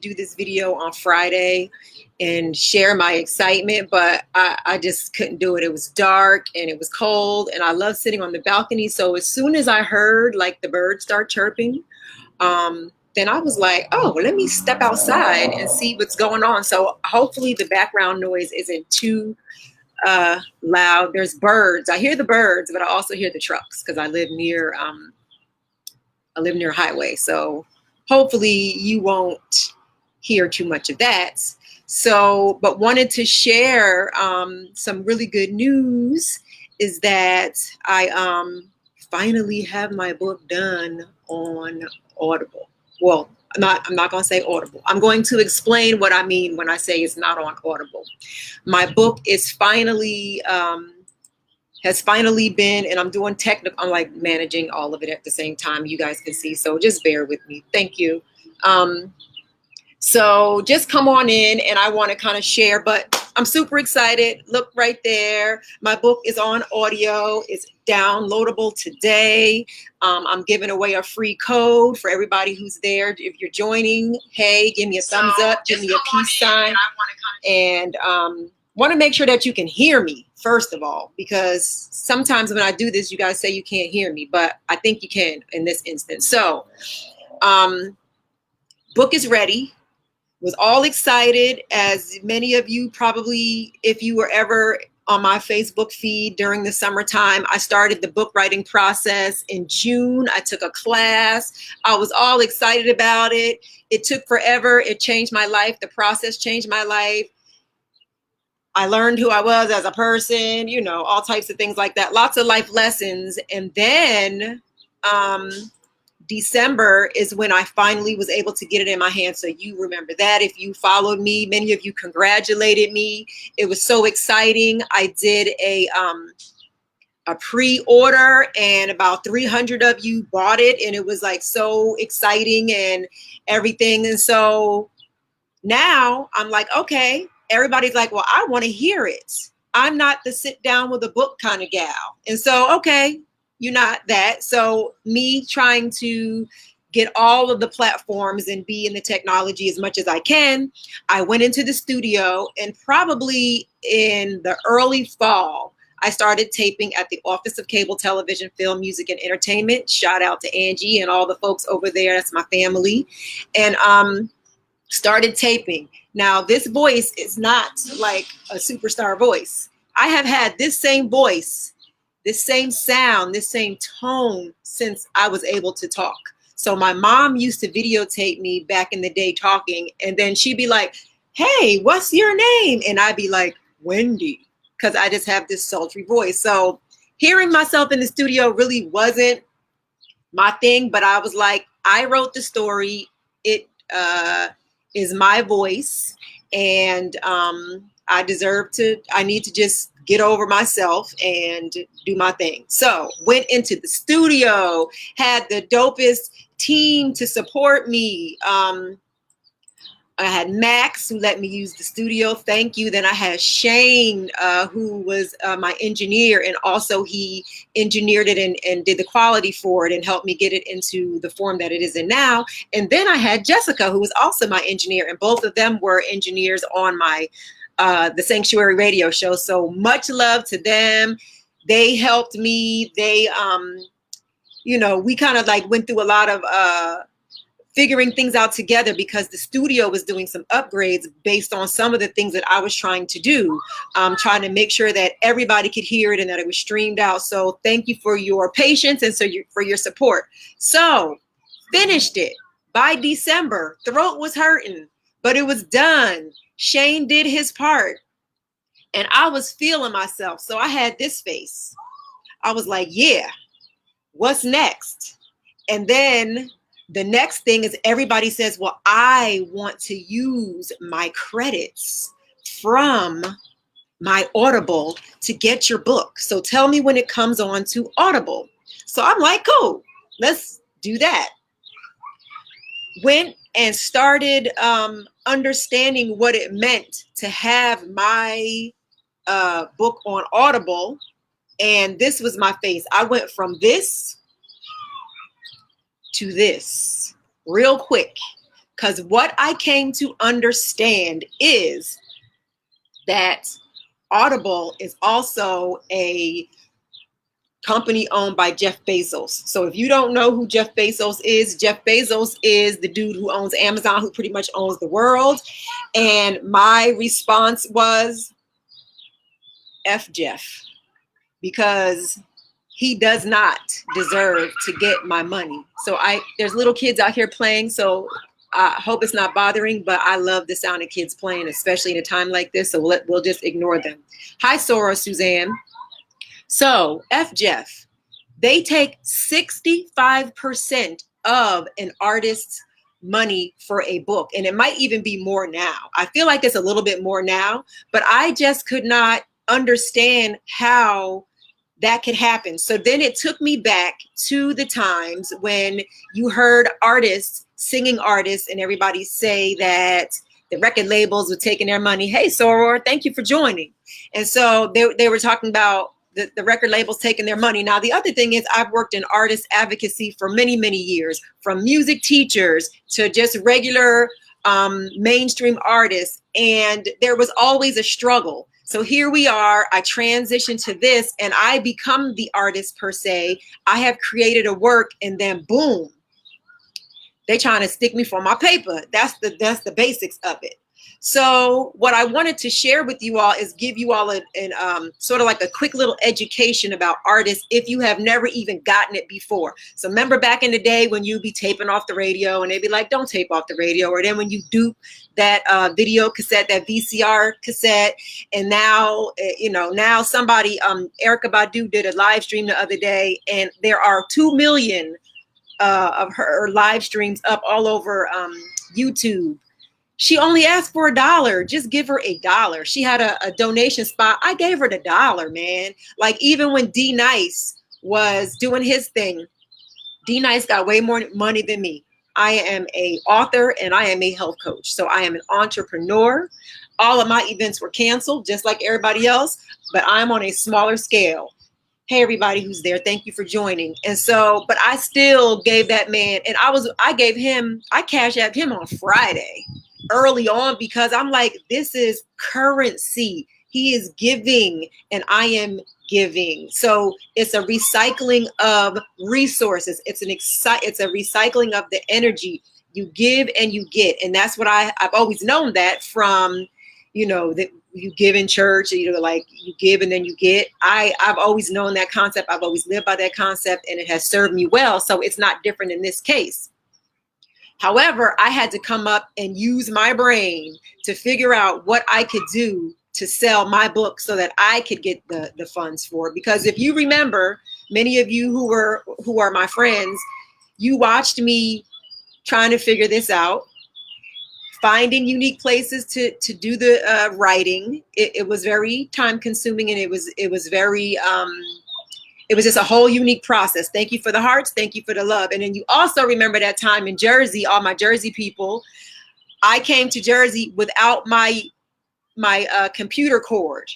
do this video on Friday and share my excitement, but I just couldn't do it. It was dark and it was cold, and I love sitting on the balcony. So as soon as I heard like the birds start chirping, then I was like, oh, well, let me step outside and see what's going on. So hopefully the background noise isn't too loud. There's birds. I hear the birds, but I also hear the trucks because I live near a highway. So hopefully you won't hear too much of that. So, but wanted to share some really good news is that I finally have my book done on Audible. Well, I'm not going to say Audible. I'm going to explain what I mean when I say it's not on Audible. My book is finally has finally been, and I'm doing technical, I'm like managing all of it at the same time, you guys can see, so just bear with me. Thank you. So just come on in, and I want to kind of share, but I'm super excited. Look right there. My book is on audio. It's downloadable today. I'm giving away a free code for everybody who's there. If you're joining, hey, give me a thumbs up, give me a peace sign, and want to make sure that you can hear me, first of all, because sometimes when I do this, you guys say you can't hear me, but I think you can in this instance. So book is ready. Was all excited, as many of you probably, if you were ever on my Facebook feed during the summertime, I started the book writing process in June. I took a class. I was all excited about it. It took forever. It changed my life. The process changed my life. I learned who I was as a person, you know, all types of things like that. Lots of life lessons. And then December is when I finally was able to get it in my hands. So you remember that. If you followed me, many of you congratulated me. It was so exciting. I did a pre-order, and about 300 of you bought it, and it was like so exciting and everything. And so now I'm like, okay, everybody's like, well, I want to hear it. I'm not the sit down with a book kind of gal. And so, okay, you're not that. So me trying to get all of the platforms and be in the technology as much as I can, I went into the studio, and probably in the early fall, I started taping at the Office of Cable Television, Film, Music, and Entertainment. Shout out to Angie and all the folks over there. That's my family. And started taping. Now, this voice is not like a superstar voice. I have had this same voice, this same sound, this same tone since I was able to talk. So my mom used to videotape me back in the day talking, and then she'd be like, hey, what's your name? And I'd be like, Wendy, because I just have this sultry voice. So hearing myself in the studio really wasn't my thing, but I was like, I wrote the story. It is my voice, and I need to just get over myself and do my thing. So went into the studio, had the dopest team to support me. I had Max, who let me use the studio. Thank you. Then I had Shane, who was my engineer, and also he engineered it and did the quality for it and helped me get it into the form that it is in now. And then I had Jessica, who was also my engineer, and both of them were engineers on my the Sanctuary radio show. So much love to them. They helped me. They, we kind of like went through a lot of figuring things out together, because the studio was doing some upgrades based on some of the things that I was trying to do, trying to make sure that everybody could hear it and that it was streamed out. So thank you for your patience and for your support. So finished it by December. Throat was hurting, but it was done. Shane did his part, and I was feeling myself. So I had this face. I was like, yeah, what's next? And then the next thing is everybody says, well, I want to use my credits from my Audible to get your book. So tell me when it comes on to Audible. So I'm like, cool, let's do that. Went and started understanding what it meant to have my book on Audible. And this was my face. I went from this to this real quick, Because what I came to understand is that Audible is also a company owned by Jeff Bezos. So if you don't know who Jeff Bezos is the dude who owns Amazon, who pretty much owns the world. And my response was, F Jeff, because he does not deserve to get my money. So there's little kids out here playing, so I hope it's not bothering, but I love the sound of kids playing, especially in a time like this, so we'll just ignore them. Hi, Sora, Suzanne. So, F Jeff, they take 65% of an artist's money for a book, and it might even be more now. I feel like it's a little bit more now, but I just could not understand how that could happen. So then it took me back to the times when you heard artists, singing artists, and everybody say that the record labels were taking their money. Hey, Soror, thank you for joining. And so they were talking about the record labels taking their money. Now, the other thing is I've worked in artist advocacy for many, many years, from music teachers to just regular mainstream artists. And there was always a struggle. So here we are, I transitioned to this and I become the artist per se. I have created a work and then boom, they trying to stick me for my paper. That's the basics of it. So what I wanted to share with you all is give you all an sort of like a quick little education about artists if you have never even gotten it before. So remember back in the day when you'd be taping off the radio and they'd be like, don't tape off the radio. Or then when you dupe that video cassette, that VCR cassette, and now, now somebody, Erykah Badu did a live stream the other day, and there are 2 million of her live streams up all over YouTube. She only asked for $1. Just give her $1. She had a donation spot. I gave her the $1, man. Like even when D Nice was doing his thing, D Nice got way more money than me. I am an author and I am a health coach. So I am an entrepreneur. All of my events were canceled just like everybody else, but I'm on a smaller scale. Hey, everybody who's there, thank you for joining. And so, but I still gave that man, and I cashed out him on Friday early on because I'm like, this is currency. He is giving and I am giving. So it's a recycling of resources. It's a recycling of the energy. You give and you get. And that's what I've always known that from, that you give in church, like you give and then you get. I've always known that concept. I've always lived by that concept and it has served me well. So it's not different in this case. However, I had to come up and use my brain to figure out what I could do to sell my book so that I could get the funds for it. Because if you remember, many of you who are my friends, you watched me trying to figure this out, finding unique places to do the writing. It was very time consuming and it was very it was just a whole unique process. Thank you for the hearts. Thank you for the love. And then you also remember that time in Jersey, all my Jersey people, I came to Jersey without my computer cord.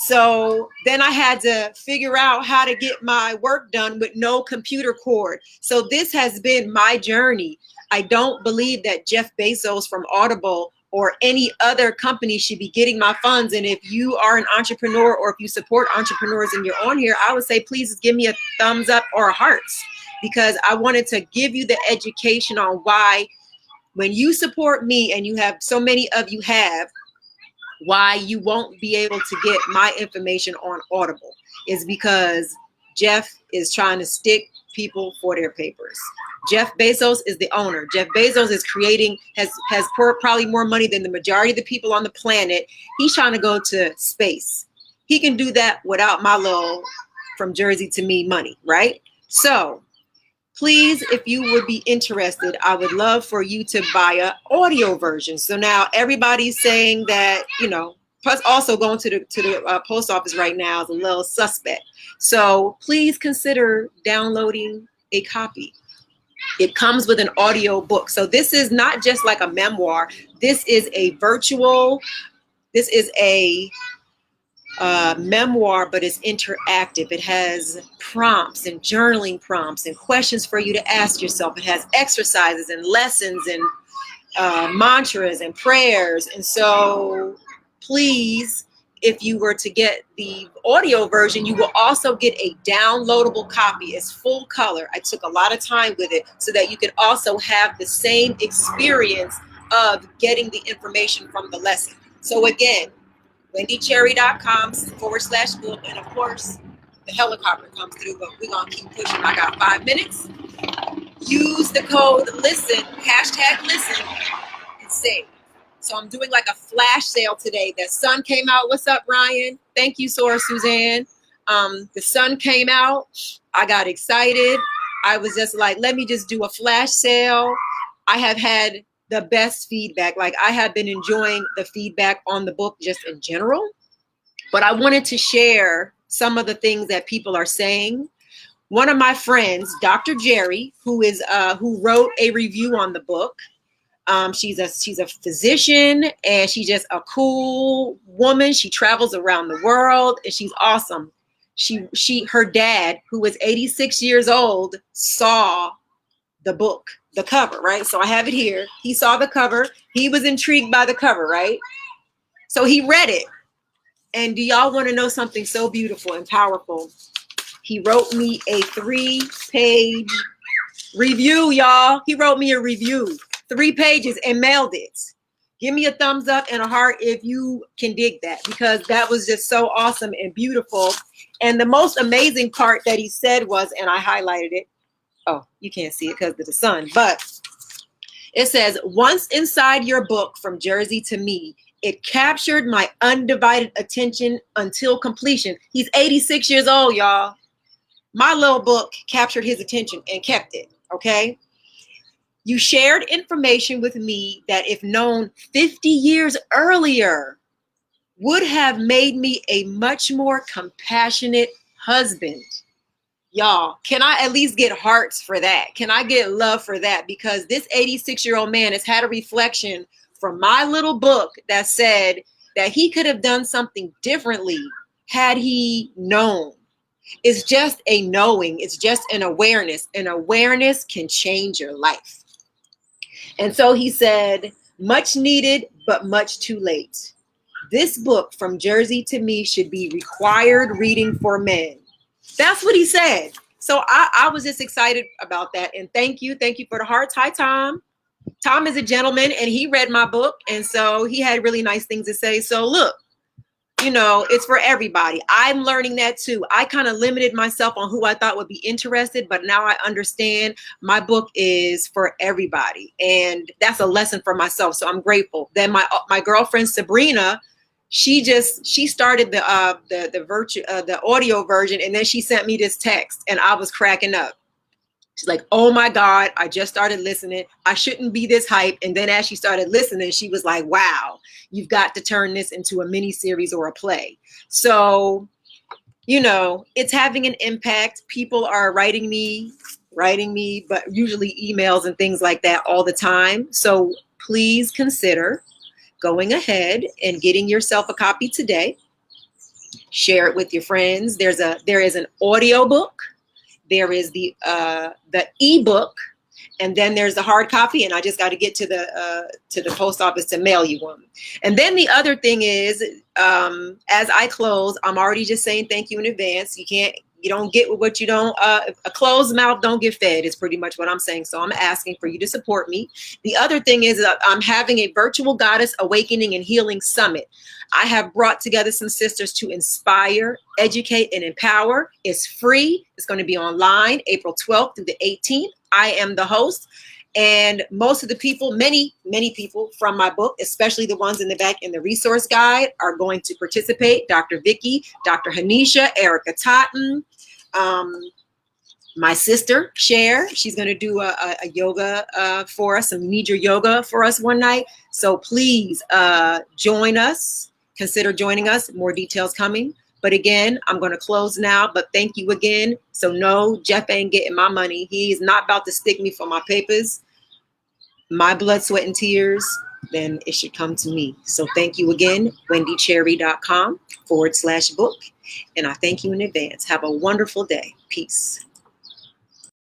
So then I had to figure out how to get my work done with no computer cord. So this has been my journey. I don't believe that Jeff Bezos from Audible or any other company should be getting my funds. And if you are an entrepreneur or if you support entrepreneurs and you're on here, I would say, please give me a thumbs up or a hearts, because I wanted to give you the education on why when you support me, and you have so many of you have, why you won't be able to get my information on Audible is because Jeff is trying to stick people for their papers. Jeff Bezos is the owner. Jeff Bezos is has probably more money than the majority of the people on the planet. He's trying to go to space. He can do that without my little from Jersey to me money, right? So please, if you would be interested, I would love for you to buy an audio version. So now everybody's saying that, plus also going to the post office right now is a little suspect. So please consider downloading a copy. It comes with an audio book. So this is not just like a memoir. This is a memoir, but it's interactive. It has prompts and journaling prompts and questions for you to ask yourself. It has exercises and lessons and mantras and prayers. And so please, if you were to get the audio version, you will also get a downloadable copy. It's full color. I took a lot of time with it so that you can also have the same experience of getting the information from the lesson. So again, wendycherry.com/book. And of course, the helicopter comes through, but we're going to keep pushing. I got 5 minutes. Use the code LISTEN, #listen, and save. So I'm doing like a flash sale today. The sun came out. What's up, Ryan? Thank you, Suzanne. The sun came out. I got excited. I was just like, let me just do a flash sale. I have had the best feedback. Like, I have been enjoying the feedback on the book just in general. But I wanted to share some of the things that people are saying. One of my friends, Dr. Jerry, who wrote a review on the book. She's a physician, and she's just a cool woman. She travels around the world, and she's awesome. Her dad, who was 86 years old, saw the book, the cover, right? So I have it here. He saw the cover. He was intrigued by the cover, right? So he read it. And do y'all want to know something so beautiful and powerful? He wrote me a 3-page review, y'all. He wrote me a review, 3 pages, and mailed it. Give me a thumbs up and a heart if you can dig that, because that was just so awesome and beautiful. And the most amazing part that he said was, and I highlighted it. Oh, you can't see it because of the sun, but it says, once inside your book, From Jersey to Me, it captured my undivided attention until completion. He's 86 years old, y'all. My little book captured his attention and kept it, okay? You shared information with me that, if known 50 years earlier, would have made me a much more compassionate husband. Y'all, can I at least get hearts for that? Can I get love for that? Because this 86-year-old man has had a reflection from my little book that said that he could have done something differently had he known. It's just a knowing. It's just an awareness. An awareness can change your life. And so he said, much needed, but much too late. This book, From Jersey to Me, should be required reading for men. That's what he said. So I was just excited about that. And thank you. Thank you for the hearts. Hi, Tom. Tom is a gentleman, and he read my book. And so he had really nice things to say. So look, you know, it's for everybody. I'm learning that too. I kind of limited myself on who I thought would be interested, but now I understand my book is for everybody. And that's a lesson for myself. So I'm grateful. Then my girlfriend, Sabrina, she started the audio version, and then she sent me this text, and I was cracking up. She's like, oh my God, I just started listening. I shouldn't be this hype. And then as she started listening, she was like, wow, you've got to turn this into a mini series or a play. So, you know, it's having an impact. People are writing me, but usually emails and things like that all the time. So please consider going ahead and getting yourself a copy today. Share it with your friends. There is an audiobook. There is the ebook, and then there's the hard copy. And I just got to get to the post office to mail you one. And then the other thing is, as I close, I'm already just saying thank you in advance. You don't get what you don't. A closed mouth don't get fed is pretty much what I'm saying. So I'm asking for you to support me. The other thing is I'm having a virtual Goddess Awakening and Healing Summit. I have brought together some sisters to inspire, educate, and empower. It's free. It's going to be online April 12th through the 18th. I am the host. And most of the people, many people from my book, especially the ones in the back in the resource guide, are going to participate. Dr. Vicky, Dr. Hanisha, Erica Totten, my sister, Cher, she's going to do a yoga for us, some Nidra yoga for us one night. So please join us. Consider joining us. More details coming. But again, I'm going to close now. But thank you again. So no, Jeff ain't getting my money. He's not about to stick me for my papers, my blood, sweat, and tears. Then it should come to me. So thank you again, wendycherry.com/book. And I thank you in advance. Have a wonderful day. Peace.